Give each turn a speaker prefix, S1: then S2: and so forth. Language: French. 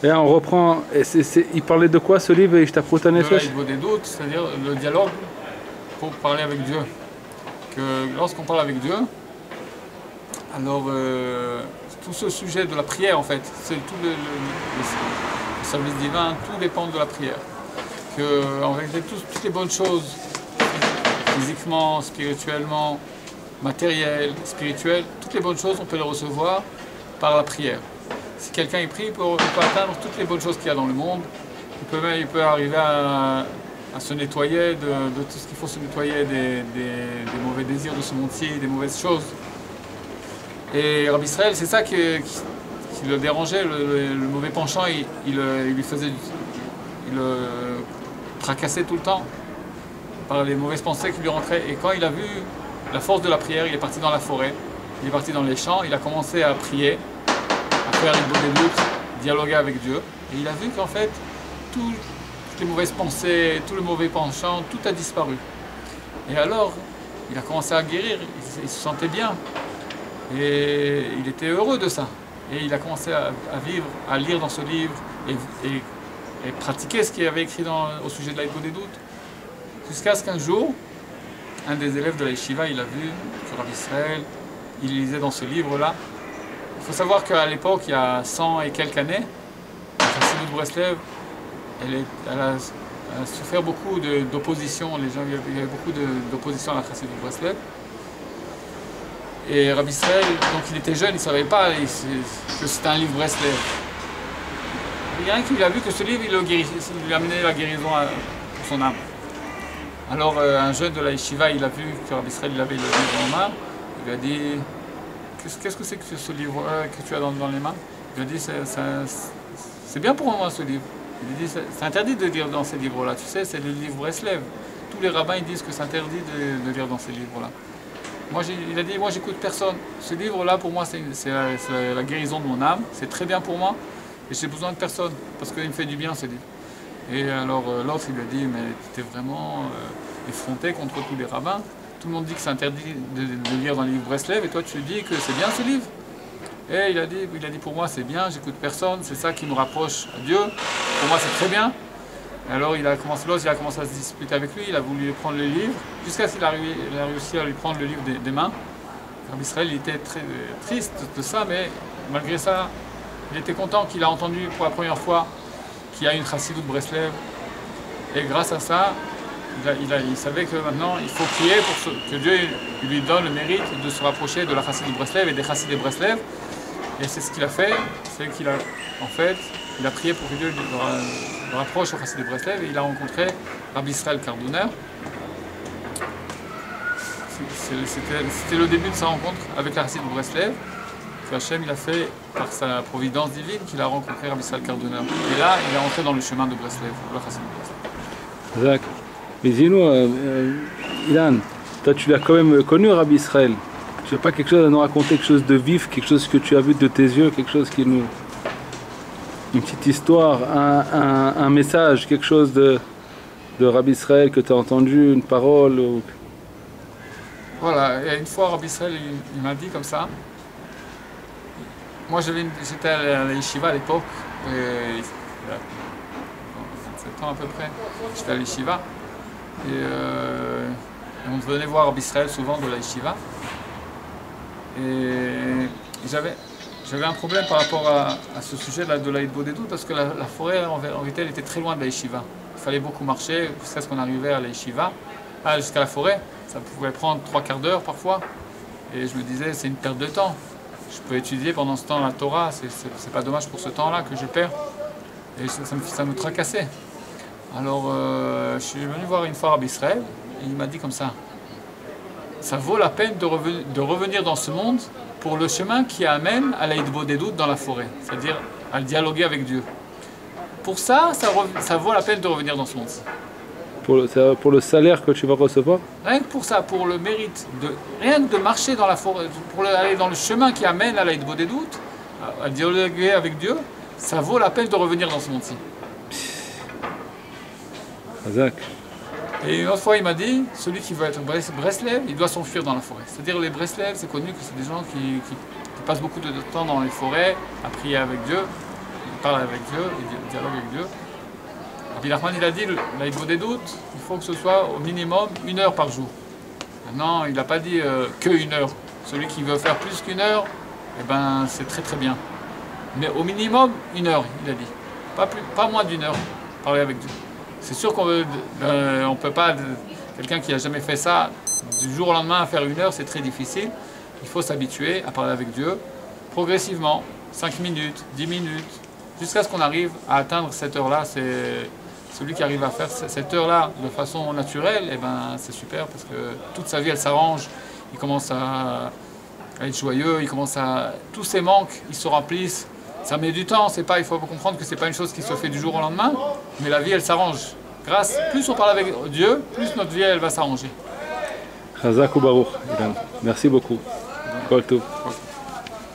S1: Et on reprend, il parlait de quoi ce livre, Ishtaprut
S2: De
S1: HaNefesh?
S2: l'Aïd des doutes, c'est-à-dire le dialogue pour parler avec Dieu. Que lorsqu'on parle avec Dieu, alors tout ce sujet de la prière en fait, c'est tout le service divin, tout dépend de la prière. Que en réalité toutes les bonnes choses, physiquement, spirituellement, matérielles, spirituelles, toutes les bonnes choses, on peut les recevoir par la prière. Si quelqu'un prie, il peut atteindre toutes les bonnes choses qu'il y a dans le monde. Il peut arriver à se nettoyer de tout ce qu'il faut se nettoyer, des mauvais désirs de ce monde-ci, des mauvaises choses. Et Rabbi Israël, c'est ça qui le dérangeait, le mauvais penchant, il lui faisait, il le tracassait tout le temps par les mauvaises pensées qui lui rentraient. Et quand il a vu la force de la prière, il est parti dans la forêt, il est parti dans les champs, il a commencé à prier, à faire une bonne lutte, dialoguer avec Dieu. Et il a vu qu'en fait, toutes les mauvaises pensées, tout le mauvais penchant, tout a disparu. Et alors, il a commencé à guérir, il se sentait bien. Et il était heureux de ça. Et il a commencé à vivre, à lire dans ce livre et pratiquer ce qu'il avait écrit au sujet de la des doutes. Jusqu'à ce qu'un jour, un des élèves de la yeshiva, il a vu que Rabbi Israël, il lisait dans ce livre-là. Il faut savoir qu'à l'époque, il y a 100 et quelques années, la Chassidut de Breslev, elle a souffert beaucoup d'opposition. Il y avait beaucoup d'opposition à la Chassidut de Breslev. Et Rabbi Israël, donc il était jeune, il ne savait pas que c'était un livre Breslev. Il y a un qui lui a vu que ce livre, il lui a amené la guérison pour son âme. Alors un jeune de la yeshiva, il a vu que Rabbi Israël il avait le livre en main. Il lui a dit, qu'est-ce que c'est que ce livre que tu as dans les mains? Il lui a dit, c'est bien pour moi ce livre. Il lui a dit, c'est interdit de lire dans ces livres-là. Tu sais, c'est le livre Breslev. Tous les rabbins ils disent que c'est interdit de lire dans ces livres-là. Il a dit, moi j'écoute personne. Ce livre-là, pour moi, c'est la guérison de mon âme. C'est très bien pour moi. Et j'ai besoin de personne. Parce qu'il me fait du bien, ce livre. Et alors l'autre, il lui a dit, mais tu es vraiment effronté contre tous les rabbins. Tout le monde dit que c'est interdit de lire dans le livre Breslev. Et toi, tu dis que c'est bien ce livre. Et il a dit, pour moi, c'est bien. J'écoute personne. C'est ça qui me rapproche à Dieu. Pour moi, c'est très bien. Et alors il a commencé à se disputer avec lui, il a voulu prendre le livre, jusqu'à ce qu'il a réussi à lui prendre le livre des mains. Rabbi Israël il était très triste de ça, mais malgré ça, il était content qu'il a entendu pour la première fois qu'il y a une Chassidut de Breslev. Et grâce à ça, il savait que maintenant il faut prier pour que Dieu lui donne le mérite de se rapprocher de la Chassidut de Breslev et des Chassidus de Breslev. Et c'est ce qu'il a fait, c'est qu'il a en fait, il a prié pour que Dieu le rapproche au Chassidut de Breslev et il a rencontré Rabbi Israël Karduner. C'était le début de sa rencontre avec la Chassidut de Breslev. Que Hachem il a fait par sa providence divine qu'il a rencontré Rabbi Israël Karduner. Et là, il est entré dans le chemin de Breslev, la Chassidut de Breslev.
S1: D'accord. Mais dis-nous, Ilan, toi tu l'as quand même connu Rabbi Israël. Tu n'as pas quelque chose à nous raconter, quelque chose de vif, quelque chose que tu as vu de tes yeux, quelque chose qui nous... Une petite histoire, un message, quelque chose de Rabbi Israël que tu as entendu, une parole ou...
S2: Voilà, et une fois Rabbi Israël il m'a dit comme ça. Moi j'étais à la yeshiva à l'époque, il y a 27 ans à peu près, j'étais à la yeshiva. Et on venait voir Rabbi Israël souvent de la yeshiva. Et j'avais un problème par rapport à ce sujet de la Hitbodedut parce que la forêt en vérité elle était très loin de la yeshiva. Il fallait beaucoup marcher jusqu'à ce qu'on arrivait à la yeshiva, jusqu'à la forêt. Ça pouvait prendre 3/4 d'heure parfois. Et je me disais c'est une perte de temps. Je peux étudier pendant ce temps la Torah, c'est pas dommage pour ce temps-là que je perds. Et ça me tracassait. Alors je suis venu voir une fois Rabbi Israël et il m'a dit comme ça. Ça vaut la peine de revenir dans ce monde pour le chemin qui amène à la Hitbodedut dans la forêt, c'est-à-dire à dialoguer avec Dieu. Pour ça vaut la peine de revenir dans ce monde-ci.
S1: Pour le salaire que tu vas recevoir?
S2: Rien que pour ça, pour le mérite, rien que de marcher dans la forêt, pour aller dans le chemin qui amène à la Hitbodedut, à dialoguer avec Dieu, ça vaut la peine de revenir dans ce monde-ci.
S1: Hazak.
S2: Et une autre fois, il m'a dit, celui qui veut être Breslev, il doit s'enfuir dans la forêt. C'est-à-dire les Breslev, c'est connu que c'est des gens qui passent beaucoup de temps dans les forêts, à prier avec Dieu, parle avec Dieu, il dialogue avec Dieu. Rabbi Nachman, il a dit, l'Aïdbo des doutes, il faut que ce soit au minimum 1 heure par jour. Maintenant, il n'a pas dit que 1 heure. Celui qui veut faire plus qu'1 heure, eh ben, c'est très très bien. Mais au minimum 1 heure, il a dit. Pas moins d'1 heure, parler avec Dieu. C'est sûr qu'on ne peut pas, quelqu'un qui n'a jamais fait ça, du jour au lendemain à faire 1 heure, c'est très difficile. Il faut s'habituer à parler avec Dieu progressivement, 5 minutes, 10 minutes, jusqu'à ce qu'on arrive à atteindre cette heure-là. C'est celui qui arrive à faire cette heure-là de façon naturelle, eh ben, c'est super parce que toute sa vie elle s'arrange, il commence à être joyeux, tous ses manques, ils se remplissent. Ça met du temps, il faut comprendre que c'est pas une chose qui se fait du jour au lendemain, mais la vie elle s'arrange. Plus on parle avec Dieu, plus notre vie elle va s'arranger.
S1: Chazak ou Baruch, Ilan. Merci beaucoup. Kol Tov.